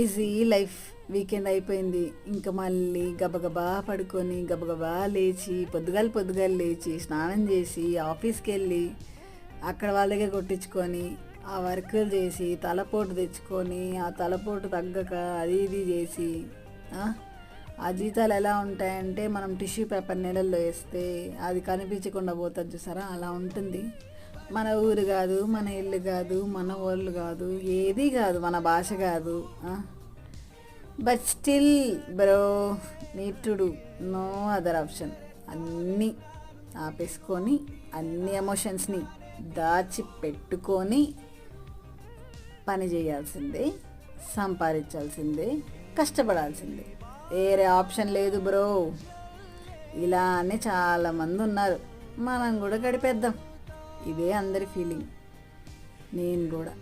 Easy life. Weekend అయిపోయింది, ఇంకా మళ్ళీ గబగబా పడుకొని గబగబా లేచి పొద్దుగాల లేచి స్నానం చేసి ఆఫీస్కి వెళ్ళి అక్కడ వాళ్ళ దగ్గర కొట్టించుకొని ఆ వర్కులు చేసి తలపోటు తెచ్చుకొని ఆ తలపోటు తగ్గక అది ఇది చేసి ఆ జీతాలు ఎలా ఉంటాయంటే మనం టిష్యూ పేపర్ నీళ్ళల్లో వేస్తే అది కనిపించకుండా పోతుంది చూసారా, అలా ఉంటుంది. మన ఊరు కాదు, మన ఇల్లు కాదు, మన వాళ్ళు కాదు, ఏది కాదు, మన భాష కాదు. But still bro need to do, no other option. అన్నీ ఆపేసుకొని అన్ని ఎమోషన్స్ని దాచిపెట్టుకొని పని చేయాల్సిందే, సంపాదించాల్సిందే, కష్టపడాల్సిందే. వేరే ఆప్షన్ లేదు బ్రో. ఇలానే చాలామంది ఉన్నారు, మనం కూడా గడిపేద్దాం. ఇదే అందరి ఫీలింగ్, నేను కూడా.